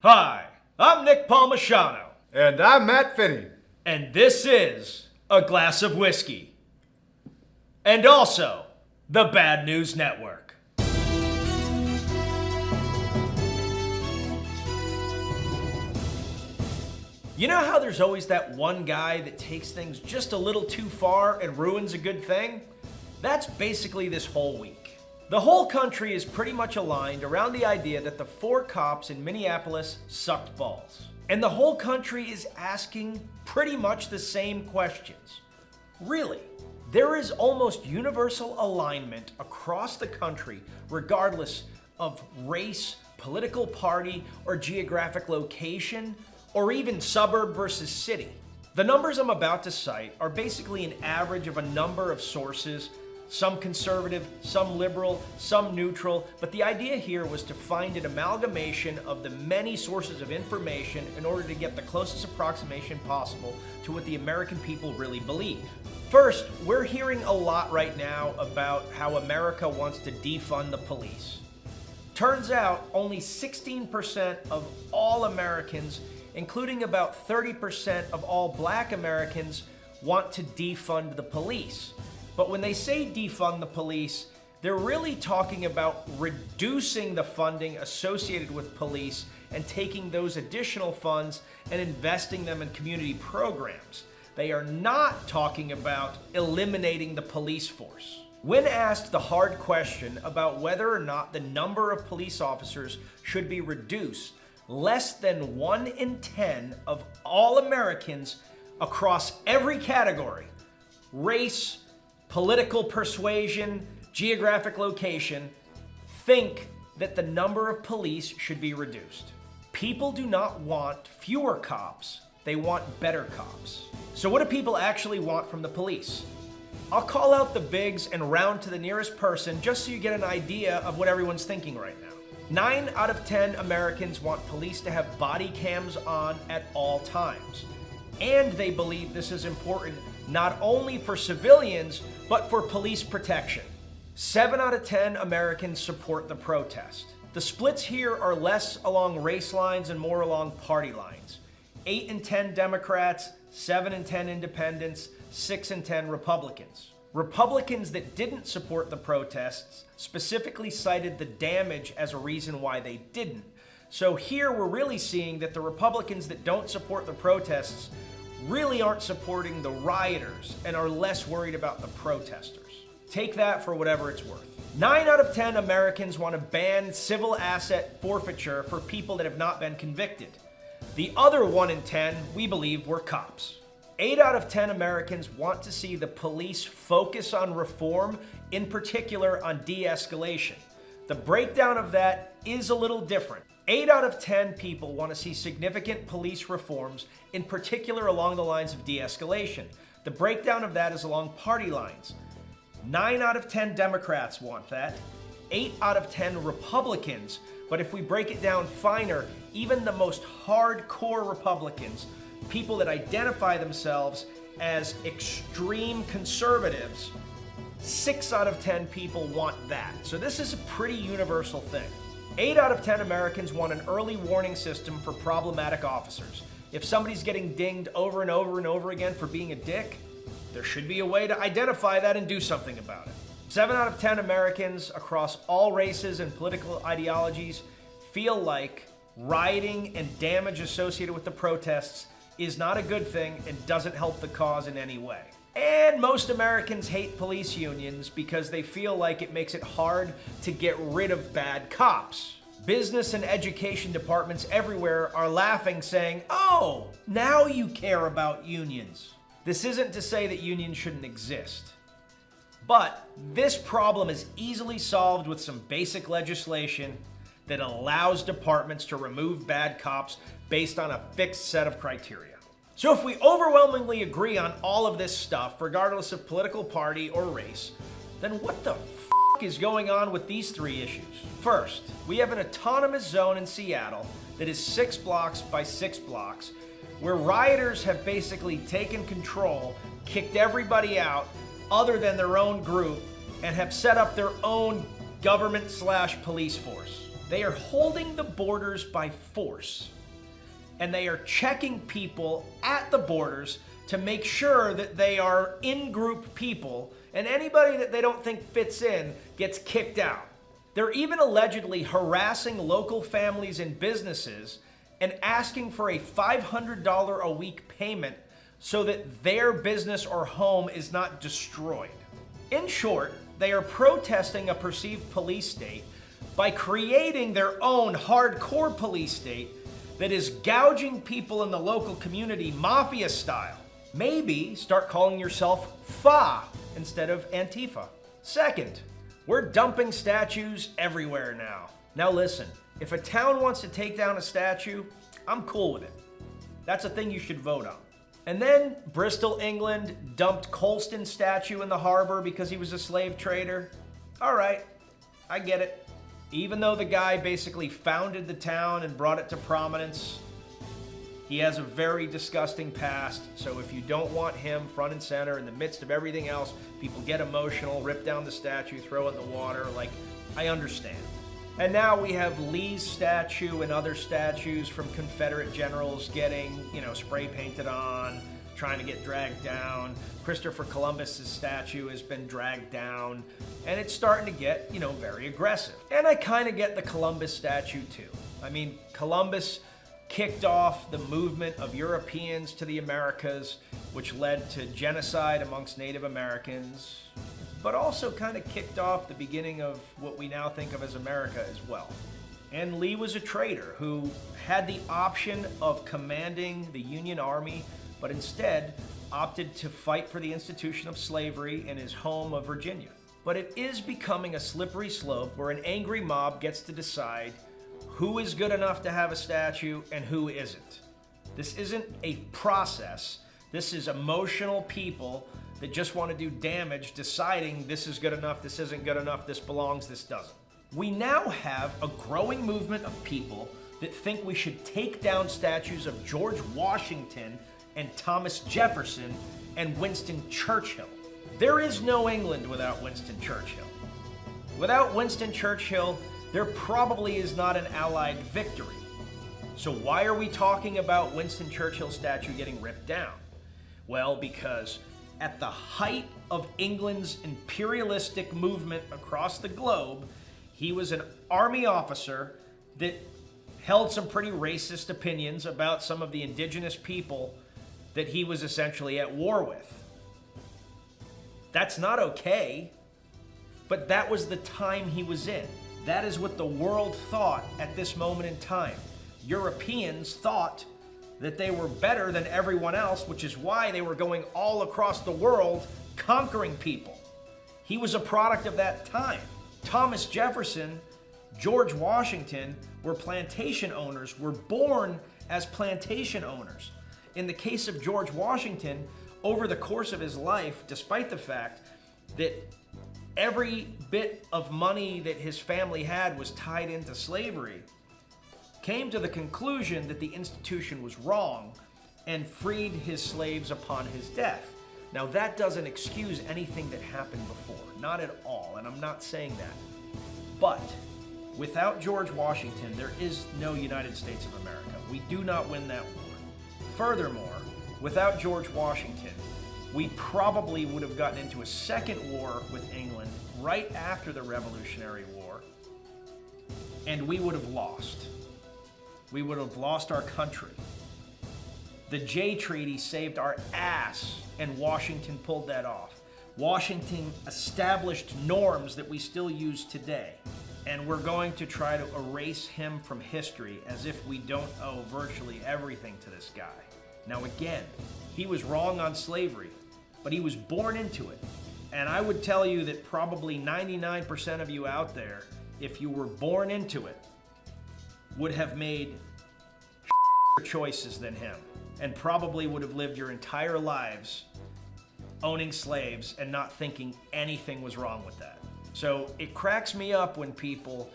Hi, I'm Nick Palmisano. And I'm Matt Finney. And this is A Glass of Whiskey. And also, the Bad News Network. You know how there's always that one guy that takes things just a little too far and ruins a good thing? That's basically this whole week. The whole country is pretty much aligned around the idea that the 4 cops in Minneapolis sucked balls. And the whole country is asking pretty much the same questions. Really? There is almost universal alignment across the country, regardless of race, political party, or geographic location, or even suburb versus city. The numbers I'm about to cite are basically an average of a number of sources, some conservative, some liberal, some neutral, but the idea here was to find an amalgamation of the many sources of information in order to get the closest approximation possible to what the American people really believe. First, we're hearing a lot right now about how America wants to defund the police. Turns out only 16% of all Americans, including about 30% of all Black Americans, want to defund the police. But when they say defund the police, they're really talking about reducing the funding associated with police and taking those additional funds and investing them in community programs. They are not talking about eliminating the police force. When asked the hard question about whether or not the number of police officers should be reduced, less than 1 in 10 of all Americans across every category, race, political persuasion, geographic location, think that the number of police should be reduced. People do not want fewer cops, they want better cops. So what do people actually want from the police? I'll call out the bigs and round to the nearest person just so you get an idea of what everyone's thinking right now. 9 out of 10 Americans want police to have body cams on at all times. And they believe this is important not only for civilians, but for police protection. 7 out of 10 Americans support the protest. The splits here are less along race lines and more along party lines. 8 in 10 Democrats, 7 in 10 independents, 6 in 10 Republicans. Republicans that didn't support the protests specifically cited the damage as a reason why they didn't. So here we're really seeing that the Republicans that don't support the protests really aren't supporting the rioters and are less worried about the protesters. Take that for whatever it's worth. 9 out of 10 Americans want to ban civil asset forfeiture for people that have not been convicted. The other 1 in 10, we believe, were cops. 8 out of 10 Americans want to see the police focus on reform, in particular on de-escalation. The breakdown of that is a little different. 8 out of 10 people want to see significant police reforms, in particular along the lines of de-escalation. The breakdown of that is along party lines. 9 out of 10 Democrats want that. 8 out of 10 Republicans, but if we break it down finer, even the most hardcore Republicans, people that identify themselves as extreme conservatives, 6 out of 10 people want that. So this is a pretty universal thing. 8 out of 10 Americans want an early warning system for problematic officers. If somebody's getting dinged over and over and over again for being a dick, there should be a way to identify that and do something about it. 7 out of 10 Americans across all races and political ideologies feel like rioting and damage associated with the protests is not a good thing and doesn't help the cause in any way. And most Americans hate police unions because they feel like it makes it hard to get rid of bad cops. Business and education departments everywhere are laughing, saying, "Oh, now you care about unions." This isn't to say that unions shouldn't exist. But this problem is easily solved with some basic legislation that allows departments to remove bad cops based on a fixed set of criteria. So if we overwhelmingly agree on all of this stuff, regardless of political party or race, then what the is going on with these 3 issues? First, we have an autonomous zone in Seattle that is 6 blocks by 6 blocks, where rioters have basically taken control, kicked everybody out other than their own group, and have set up their own government/police force. They are holding the borders by force. and they are checking people at the borders to make sure that they are in-group people, and anybody that they don't think fits in gets kicked out. They're even allegedly harassing local families and businesses and asking for a $500 a week payment so that their business or home is not destroyed. In short, they are protesting a perceived police state by creating their own hardcore police state that is gouging people in the local community mafia style. Maybe start calling yourself FA instead of Antifa. Second, we're dumping statues everywhere now. Now listen, if a town wants to take down a statue, I'm cool with it. That's a thing you should vote on. And then Bristol, England dumped Colston's statue in the harbor because he was a slave trader. All right, I get it. Even though the guy basically founded the town and brought it to prominence, he has a very disgusting past. So if you don't want him front and center in the midst of everything else, people get emotional, rip down the statue, throw it in the water. Like, I understand. And now we have Lee's statue and other statues from Confederate generals getting, spray painted on, trying to get dragged down. Christopher Columbus's statue has been dragged down, and it's starting to get, very aggressive. And I kind of get the Columbus statue too. I mean, Columbus kicked off the movement of Europeans to the Americas, which led to genocide amongst Native Americans, but also kind of kicked off the beginning of what we now think of as America as well. And Lee was a traitor who had the option of commanding the Union Army, but instead opted to fight for the institution of slavery in his home of Virginia. But it is becoming a slippery slope where an angry mob gets to decide who is good enough to have a statue and who isn't. This isn't a process. This is emotional people that just want to do damage, deciding this is good enough, this isn't good enough, this belongs, this doesn't. We now have a growing movement of people that think we should take down statues of George Washington and Thomas Jefferson and Winston Churchill. There is no England without Winston Churchill. Without Winston Churchill, there probably is not an Allied victory. So why are we talking about Winston Churchill's statue getting ripped down? Well, because at the height of England's imperialistic movement across the globe, he was an army officer that held some pretty racist opinions about some of the indigenous people that he was essentially at war with. That's not okay, but that was the time he was in. That is what the world thought at this moment in time. Europeans thought that they were better than everyone else, which is why they were going all across the world conquering people. He was a product of that time. Thomas Jefferson, George Washington were plantation owners, were born as plantation owners. In the case of George Washington, over the course of his life, despite the fact that every bit of money that his family had was tied into slavery, came to the conclusion that the institution was wrong and freed his slaves upon his death. Now, that doesn't excuse anything that happened before, not at all, and I'm not saying that. But without George Washington, there is no United States of America. We do not win that war. Furthermore, without George Washington, we probably would have gotten into a second war with England right after the Revolutionary War, and we would have lost. We would have lost our country. The Jay Treaty saved our ass, and Washington pulled that off. Washington established norms that we still use today, and we're going to try to erase him from history as if we don't owe virtually everything to this guy. Now again, he was wrong on slavery, but he was born into it. And I would tell you that probably 99% of you out there, if you were born into it, would have made choices than him, and probably would have lived your entire lives owning slaves and not thinking anything was wrong with that. So it cracks me up when people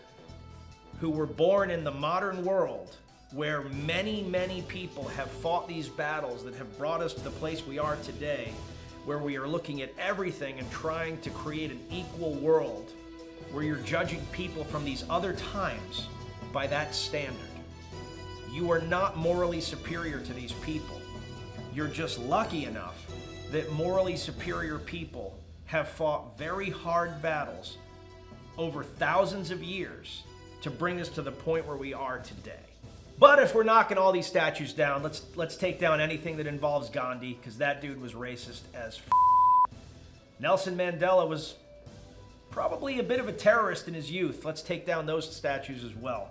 who were born in the modern world, where many, many people have fought these battles that have brought us to the place we are today, where we are looking at everything and trying to create an equal world, where you're judging people from these other times by that standard. You are not morally superior to these people. You're just lucky enough that morally superior people have fought very hard battles over thousands of years to bring us to the point where we are today. But if we're knocking all these statues down, let's take down anything that involves Gandhi, because that dude was racist as f***. Nelson Mandela was probably a bit of a terrorist in his youth. Let's take down those statues as well.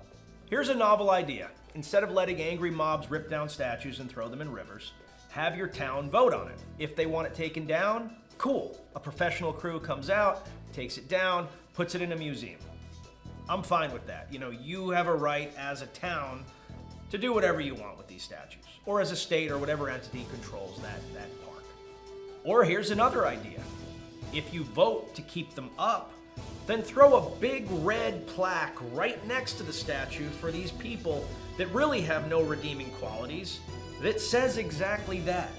Here's a novel idea. Instead of letting angry mobs rip down statues and throw them in rivers, have your town vote on it. If they want it taken down, cool. A professional crew comes out, takes it down, puts it in a museum. I'm fine with that. You have a right as a town to do whatever you want with these statues, or as a state or whatever entity controls that park. Or here's another idea. If you vote to keep them up, then throw a big red plaque right next to the statue for these people that really have no redeeming qualities that says exactly that.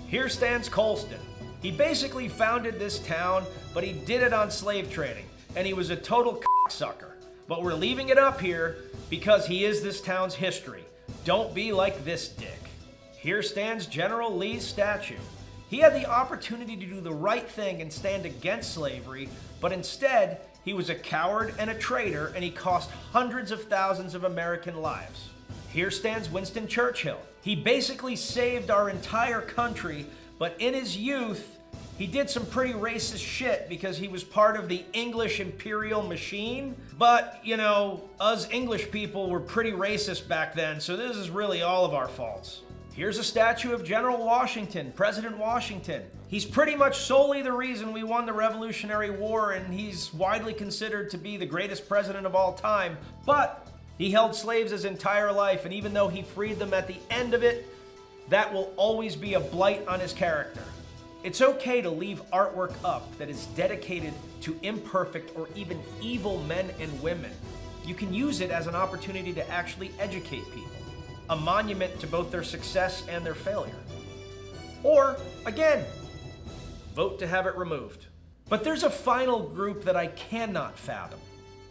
Here stands Colston. He basically founded this town, but he did it on slave trading, and he was a total cocksucker. But we're leaving it up here because he is this town's history. Don't be like this dick. Here stands General Lee's statue. He had the opportunity to do the right thing and stand against slavery, but instead, he was a coward and a traitor, and he cost hundreds of thousands of American lives. Here stands Winston Churchill. He basically saved our entire country, but in his youth, he did some pretty racist shit because he was part of the English imperial machine. But, us English people were pretty racist back then, so this is really all of our faults. Here's a statue of General Washington, President Washington. He's pretty much solely the reason we won the Revolutionary War, and he's widely considered to be the greatest president of all time. But he held slaves his entire life, and even though he freed them at the end of it, that will always be a blight on his character. It's okay to leave artwork up that is dedicated to imperfect or even evil men and women. You can use it as an opportunity to actually educate people, a monument to both their success and their failure. Or, again, vote to have it removed. But there's a final group that I cannot fathom.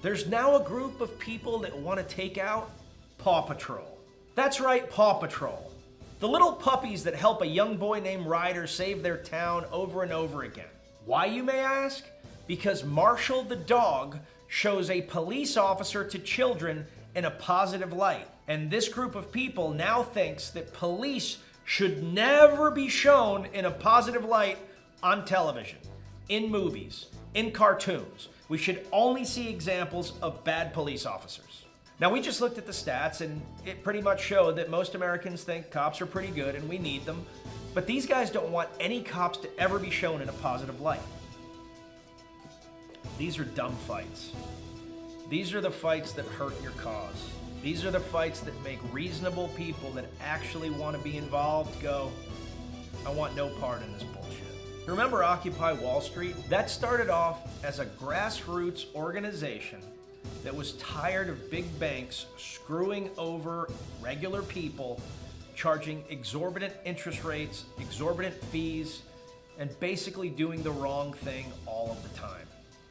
There's now a group of people that want to take out Paw Patrol. That's right, Paw Patrol. The little puppies that help a young boy named Ryder save their town over and over again. Why, you may ask? Because Marshall the dog shows a police officer to children in a positive light. And this group of people now thinks that police should never be shown in a positive light on television, in movies, in cartoons. We should only see examples of bad police officers. Now, we just looked at the stats, and it pretty much showed that most Americans think cops are pretty good and we need them, but these guys don't want any cops to ever be shown in a positive light. These are dumb fights. These are the fights that hurt your cause. These are the fights that make reasonable people that actually want to be involved go, I want no part in this bullshit. Remember Occupy Wall Street? That started off as a grassroots organization that was tired of big banks screwing over regular people, charging exorbitant interest rates, exorbitant fees, and basically doing the wrong thing all of the time.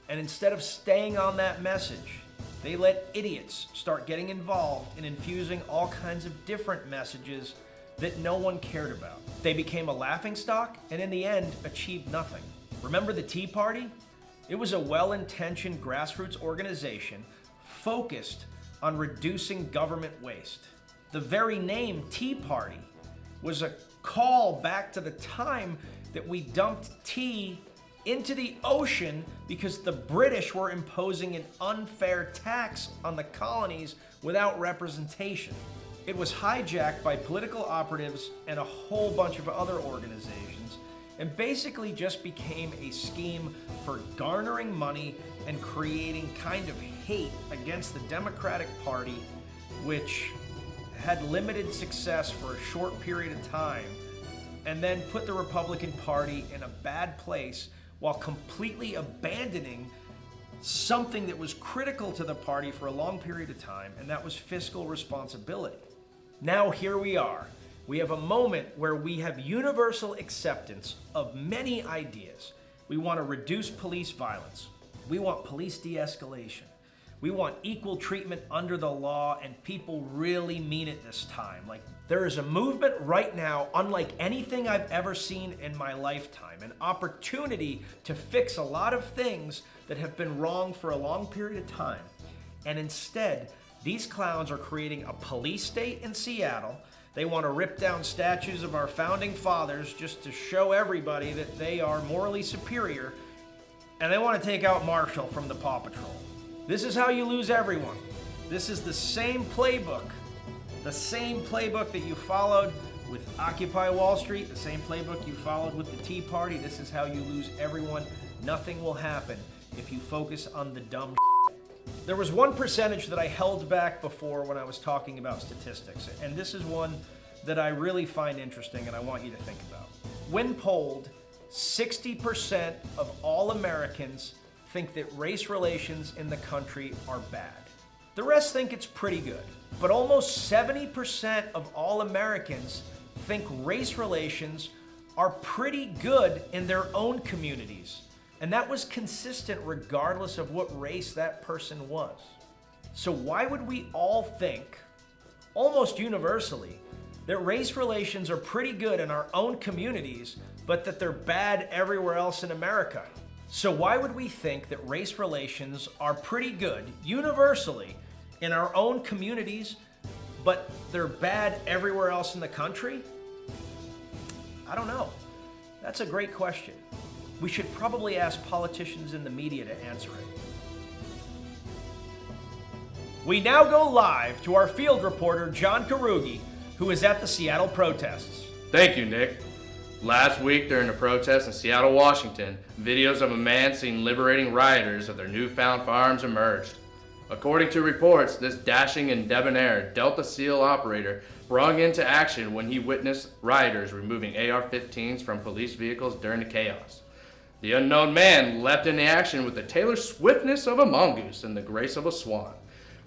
And instead of staying on that message, they let idiots start getting involved in infusing all kinds of different messages that no one cared about. They became a laughingstock and in the end achieved nothing. Remember the Tea Party? It was a well-intentioned grassroots organization focused on reducing government waste. The very name Tea Party was a call back to the time that we dumped tea into the ocean because the British were imposing an unfair tax on the colonies without representation. It was hijacked by political operatives and a whole bunch of other organizations, and basically just became a scheme for garnering money and creating kind of hate against the Democratic Party, which had limited success for a short period of time, and then put the Republican Party in a bad place while completely abandoning something that was critical to the party for a long period of time, and that was fiscal responsibility. Now here we are. We have a moment where we have universal acceptance of many ideas. We want to reduce police violence. We want police de-escalation. We want equal treatment under the law, and people really mean it this time. Like, there is a movement right now unlike anything I've ever seen in my lifetime, an opportunity to fix a lot of things that have been wrong for a long period of time. And instead, these clowns are creating a police state in Seattle. They want to rip down statues of our founding fathers just to show everybody that they are morally superior. And they want to take out Marshall from the Paw Patrol. This is how you lose everyone. This is the same playbook that you followed with Occupy Wall Street, the same playbook you followed with the Tea Party. This is how you lose everyone. Nothing will happen if you focus on the dumb shit. There was one percentage that I held back before when I was talking about statistics, and this is one that I really find interesting and I want you to think about. When polled, 60% of all Americans think that race relations in the country are bad. The rest think it's pretty good. But almost 70% of all Americans think race relations are pretty good in their own communities. And that was consistent regardless of what race that person was. So why would we all think, almost universally, that race relations are pretty good in our own communities, but that they're bad everywhere else in America? So why would we think that race relations are pretty good, universally, in our own communities, but they're bad everywhere else in the country? I don't know. That's a great question. We should probably ask politicians in the media to answer it. We now go live to our field reporter, John Karugi, who is at the Seattle protests. Thank you, Nick. Last week during the protests in Seattle, Washington, videos of a man seen liberating rioters of their newfound firearms emerged. According to reports, this dashing and debonair Delta SEAL operator sprung into action when he witnessed rioters removing AR-15s from police vehicles during the chaos. The unknown man leapt into action with the tailored swiftness of a mongoose and the grace of a swan.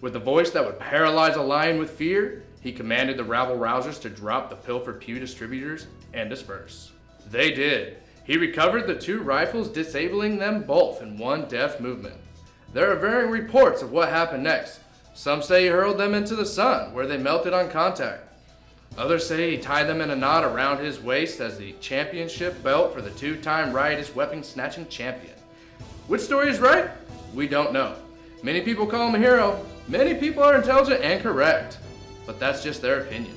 With a voice that would paralyze a lion with fear, he commanded the rabble-rousers to drop the Pilfer Pew distributors and disperse. They did. He recovered the two rifles, disabling them both in one deft movement. There are varying reports of what happened next. Some say he hurled them into the sun, where they melted on contact. Others say he tied them in a knot around his waist as the championship belt for the two-time riotous weapon snatching champion. Which story is right? We don't know. Many people call him a hero. Many people are intelligent and correct. But that's just their opinion.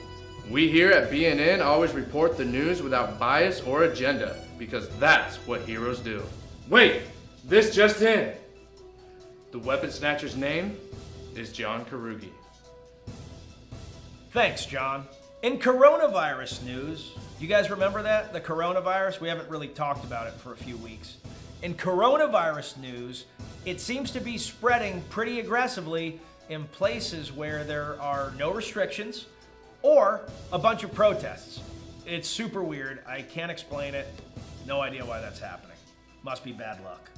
We here at BNN always report the news without bias or agenda, because that's what heroes do. Wait, this just in. The weapon snatcher's name is John Karugi. Thanks, John. In coronavirus news, you guys remember that? The coronavirus? We haven't really talked about it for a few weeks. In coronavirus news, it seems to be spreading pretty aggressively in places where there are no restrictions or a bunch of protests. It's super weird. I can't explain it. No idea why that's happening. Must be bad luck.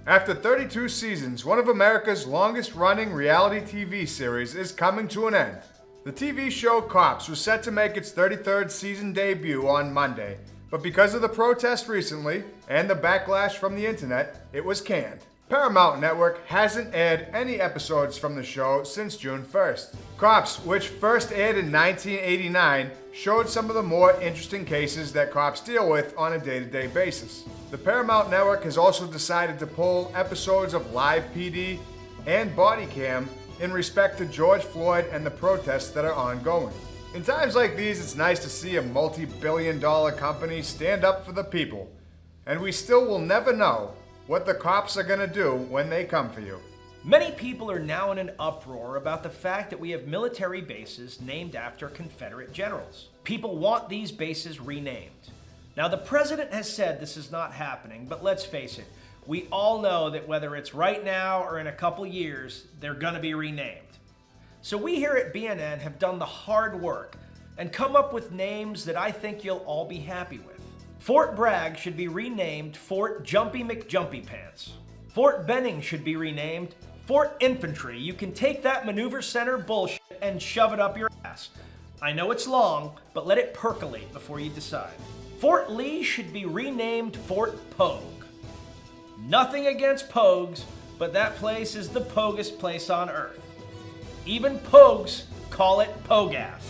After 32 seasons, one of America's longest-running reality TV series is coming to an end. The TV show Cops was set to make its 33rd season debut on Monday, but because of the protest recently and the backlash from the internet, it was canned. Paramount Network hasn't aired any episodes from the show since June 1st. Cops, which first aired in 1989, showed some of the more interesting cases that cops deal with on a day-to-day basis. The Paramount Network has also decided to pull episodes of Live PD and Body Cam in respect to George Floyd and the protests that are ongoing. In times like these, it's nice to see a multi-billion-dollar company stand up for the people. And we still will never know what the cops are going to do when they come for you. Many people are now in an uproar about the fact that we have military bases named after Confederate generals. People want these bases renamed. Now, the president has said this is not happening, but let's face it, we all know that whether it's right now or in a couple years, they're going to be renamed. So we here at BNN have done the hard work and come up with names that I think you'll all be happy with. Fort Bragg should be renamed Fort Jumpy McJumpy Pants. Fort Benning should be renamed Fort Infantry. You can take that maneuver center bullshit and shove it up your ass. I know it's long, but let it percolate before you decide. Fort Lee should be renamed Fort Pogue. Nothing against Pogues, but that place is the pogest place on earth. Even pogues call it Pogath.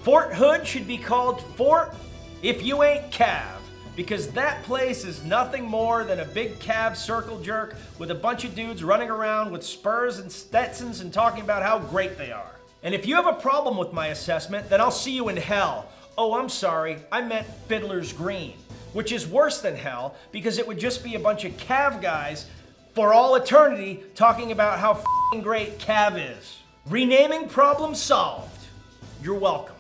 Fort Hood should be called Fort If You Ain't Cav, because that place is nothing more than a big Cav circle jerk with a bunch of dudes running around with spurs and Stetsons and talking about how great they are. And if you have a problem with my assessment, then I'll see you in hell. Oh, I'm sorry, I meant Fiddler's Green, which is worse than hell because it would just be a bunch of Cav guys for all eternity talking about how f***ing great Cav is. Renaming problem solved. You're welcome.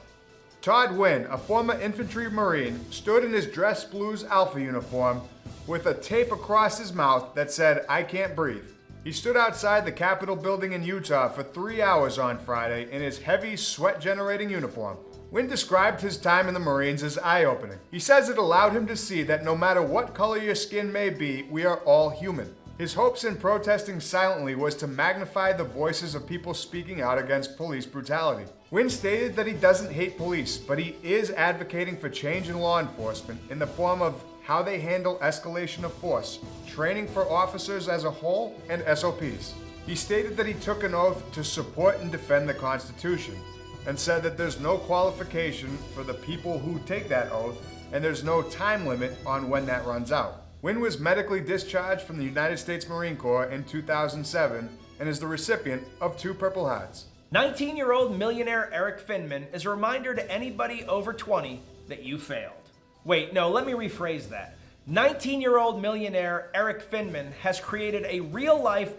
Todd Wynn, a former infantry marine, stood in his dress blues Alpha uniform with a tape across his mouth that said, "I can't breathe." He stood outside the Capitol building in Utah for 3 hours on Friday in his heavy, sweat-generating uniform. Wynn described his time in the Marines as eye-opening. He says it allowed him to see that no matter what color your skin may be, we are all human. His hopes in protesting silently was to magnify the voices of people speaking out against police brutality. Wynn stated that he doesn't hate police, but he is advocating for change in law enforcement in the form of how they handle escalation of force, training for officers as a whole, and SOPs. He stated that he took an oath to support and defend the Constitution, and said that there's no qualification for the people who take that oath, and there's no time limit on when that runs out. Wynn was medically discharged from the United States Marine Corps in 2007 and is the recipient of 2 Purple Hearts. 19-year-old millionaire Eric Finman is a reminder to anybody over 20 that you failed. Wait, no, let me rephrase that. 19-year-old millionaire Eric Finman has created a real-life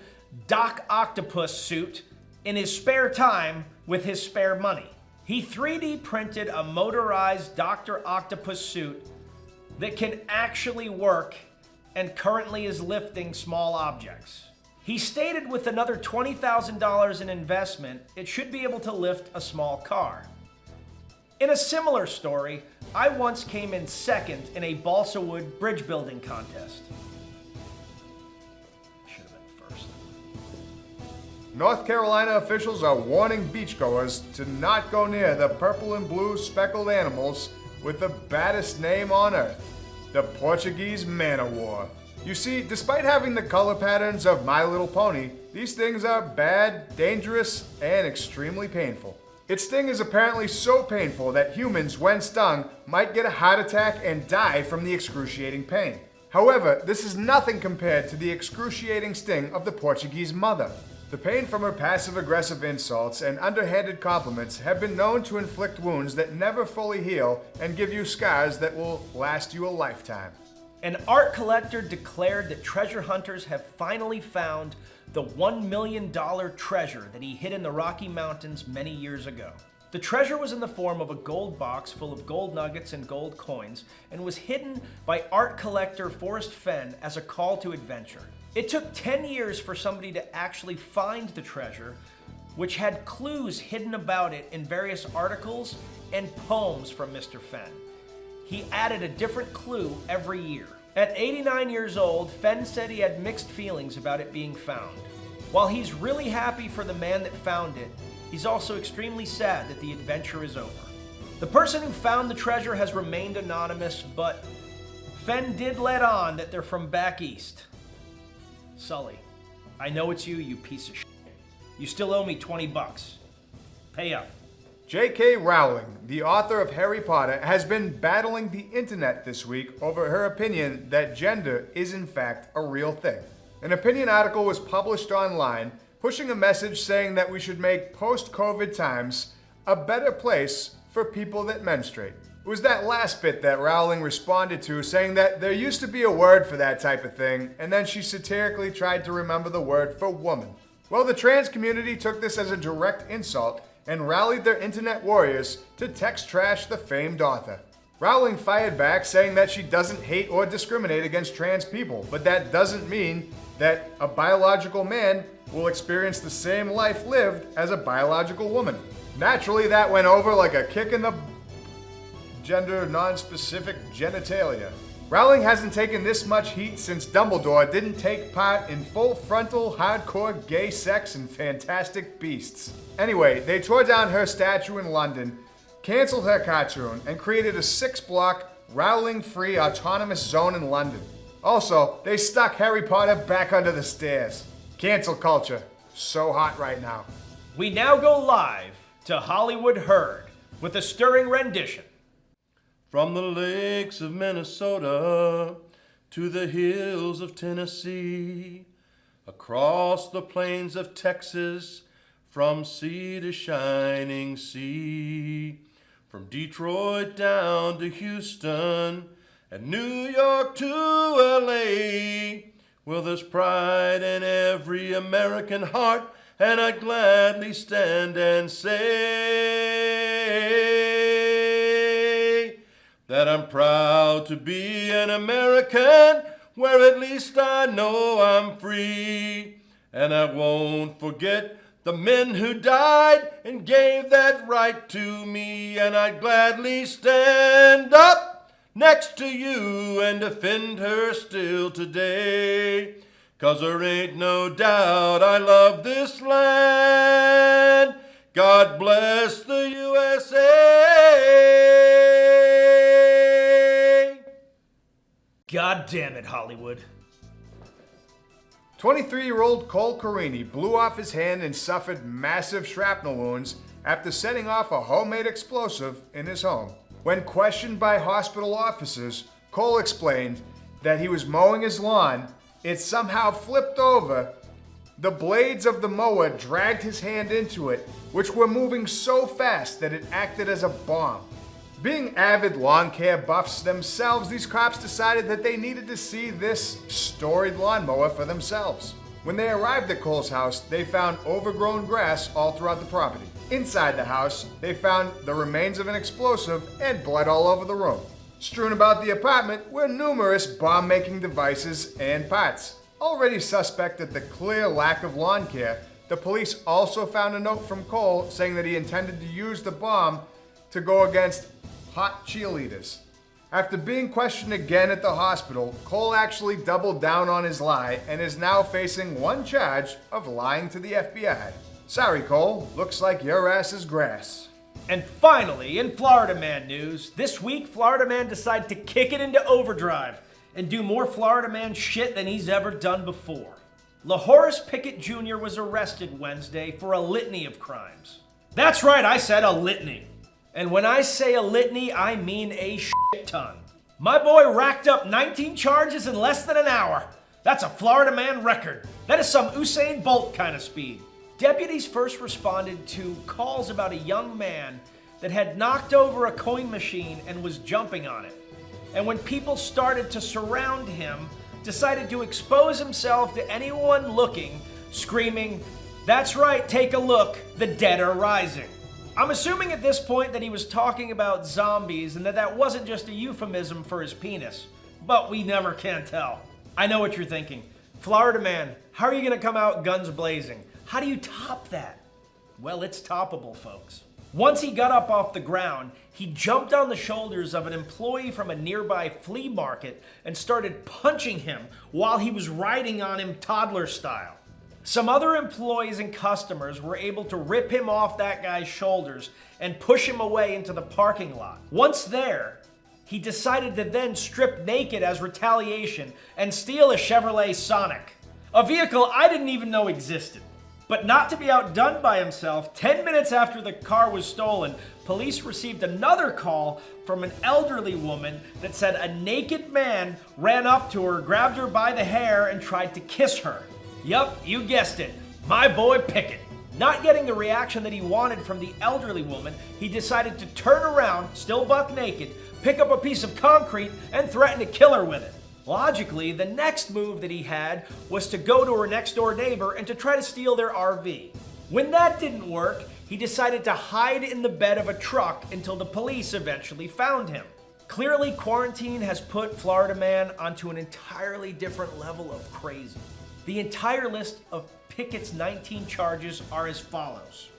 Doc Octopus suit in his spare time with his spare money. He 3D printed a motorized Dr. Octopus suit that can actually work and currently is lifting small objects. He stated with another $20,000 in investment, it should be able to lift a small car. In a similar story, I once came in second in a balsa wood bridge building contest. Should have been first. North Carolina officials are warning beachgoers to not go near the purple and blue speckled animals with the baddest name on earth, the Portuguese man-o'-war. You see, despite having the color patterns of My Little Pony, these things are bad, dangerous, and extremely painful. Its sting is apparently so painful that humans, when stung, might get a heart attack and die from the excruciating pain. However, this is nothing compared to the excruciating sting of the Portuguese mother. The pain from her passive-aggressive insults and underhanded compliments have been known to inflict wounds that never fully heal and give you scars that will last you a lifetime. An art collector declared that treasure hunters have finally found the $1 million treasure that he hid in the Rocky Mountains many years ago. The treasure was in the form of a gold box full of gold nuggets and gold coins and was hidden by art collector Forrest Fenn as a call to adventure. It took 10 years for somebody to actually find the treasure, which had clues hidden about it in various articles and poems from Mr. Fenn. He added a different clue every year. At 89 years old, Fenn said he had mixed feelings about it being found. While he's really happy for the man that found it, he's also extremely sad that the adventure is over. The person who found the treasure has remained anonymous, but Fenn did let on that they're from back east. Sully, I know it's you, you piece of shit. You still owe me $20. Pay up. J.K. Rowling, the author of Harry Potter, has been battling the internet this week over her opinion that gender is in fact a real thing. An opinion article was published online pushing a message saying that we should make post-COVID times a better place for people that menstruate. It was that last bit that Rowling responded to, saying that there used to be a word for that type of thing, and then she satirically tried to remember the word for woman. Well, the trans community took this as a direct insult and rallied their internet warriors to text trash the famed author. Rowling fired back, saying that she doesn't hate or discriminate against trans people, but that doesn't mean that a biological man will experience the same life lived as a biological woman. Naturally, that went over like a kick in the gender non-specific genitalia. Rowling hasn't taken this much heat since Dumbledore didn't take part in full frontal hardcore gay sex in Fantastic Beasts. Anyway, they tore down her statue in London, canceled her cartoon, and created a 6-block Rowling-free autonomous zone in London. Also, they stuck Harry Potter back under the stairs. Cancel culture. So hot right now. We now go live to Hollywood Heard with a stirring rendition. From the lakes of Minnesota to the hills of Tennessee, across the plains of Texas, from sea to shining sea, from Detroit down to Houston and New York to LA. Well, there's pride in every American heart, and I'd gladly stand and say that I'm proud to be an American, where at least I know I'm free. And I won't forget the men who died and gave that right to me, and I'd gladly stand up next to you and defend her still today. 'Cause there ain't no doubt I love this land. God bless the USA. God damn it, Hollywood. 23-year-old Cole Carini blew off his hand and suffered massive shrapnel wounds after setting off a homemade explosive in his home. When questioned by hospital officers, Cole explained that he was mowing his lawn. It somehow flipped over. The blades of the mower dragged his hand into it, which were moving so fast that it acted as a bomb. Being avid lawn care buffs themselves, these cops decided that they needed to see this storied lawnmower for themselves. When they arrived at Cole's house, they found overgrown grass all throughout the property. Inside the house, they found the remains of an explosive and blood all over the room. Strewn about the apartment were numerous bomb-making devices and parts. Already suspect at the clear lack of lawn care, the police also found a note from Cole saying that he intended to use the bomb to go against hot cheerleaders. After being questioned again at the hospital, Cole actually doubled down on his lie and is now facing one charge of lying to the FBI. Sorry, Cole. Looks like your ass is grass. And finally, in Florida Man news, this week Florida Man decided to kick it into overdrive and do more Florida Man shit than he's ever done before. LaHorace Pickett Jr. was arrested Wednesday for a litany of crimes. That's right, I said a litany. And when I say a litany, I mean a shit ton. My boy racked up 19 charges in less than an hour. That's a Florida Man record. That is some Usain Bolt kind of speed. Deputies first responded to calls about a young man that had knocked over a coin machine and was jumping on it. And when people started to surround him, decided to expose himself to anyone looking, screaming, "That's right, take a look, the dead are rising." I'm assuming at this point that he was talking about zombies and that wasn't just a euphemism for his penis. But we never can tell. I know what you're thinking. Florida Man, how are you going to come out guns blazing? How do you top that? Well, it's toppable, folks. Once he got up off the ground, he jumped on the shoulders of an employee from a nearby flea market and started punching him while he was riding on him toddler style. Some other employees and customers were able to rip him off that guy's shoulders and push him away into the parking lot. Once there, he decided to then strip naked as retaliation and steal a Chevrolet Sonic, a vehicle I didn't even know existed. But not to be outdone by himself, 10 minutes after the car was stolen, police received another call from an elderly woman that said a naked man ran up to her, grabbed her by the hair, and tried to kiss her. Yup, you guessed it, my boy Pickett. Not getting the reaction that he wanted from the elderly woman, he decided to turn around, still buck naked, pick up a piece of concrete, and threaten to kill her with it. Logically, the next move that he had was to go to her next door neighbor and to try to steal their RV. When that didn't work, he decided to hide in the bed of a truck until the police eventually found him. Clearly, quarantine has put Florida Man onto an entirely different level of crazy. The entire list of Pickett's 19 charges are as follows.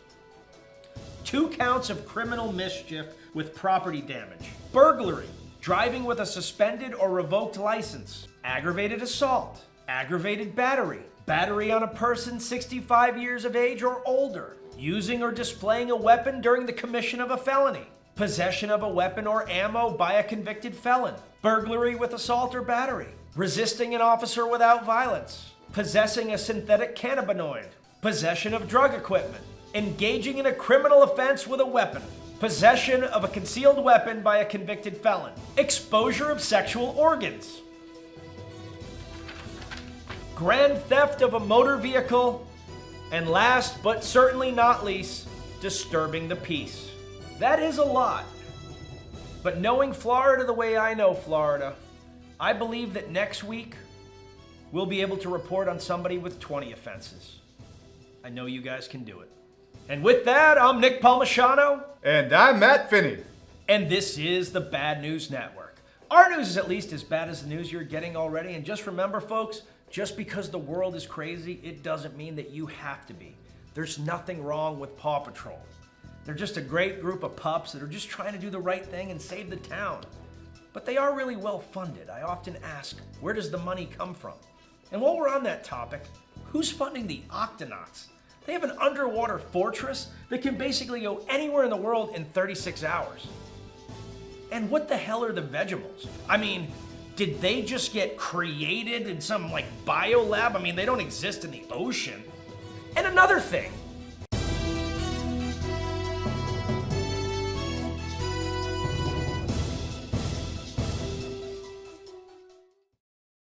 2 counts of criminal mischief with property damage, burglary, driving with a suspended or revoked license, aggravated assault, aggravated battery, battery on a person 65 years of age or older, using or displaying a weapon during the commission of a felony, possession of a weapon or ammo by a convicted felon, burglary with assault or battery, resisting an officer without violence, possessing a synthetic cannabinoid, possession of drug equipment, engaging in a criminal offense with a weapon, possession of a concealed weapon by a convicted felon, exposure of sexual organs, grand theft of a motor vehicle, and last but certainly not least, disturbing the peace. That is a lot. But knowing Florida the way I know Florida, I believe that next week we'll be able to report on somebody with 20 offenses. I know you guys can do it. And with that, I'm Nick Palmisano. And I'm Matt Finney. And this is the Bad News Network. Our news is at least as bad as the news you're getting already. And just remember, folks, just because the world is crazy, it doesn't mean that you have to be. There's nothing wrong with Paw Patrol. They're just a great group of pups that are just trying to do the right thing and save the town. But they are really well funded. I often ask, where does the money come from? And while we're on that topic, who's funding the Octonauts? They have an underwater fortress that can basically go anywhere in the world in 36 hours. And what the hell are the Vegetables? I mean, did they just get created in some bio lab? I mean, they don't exist in the ocean. And another thing,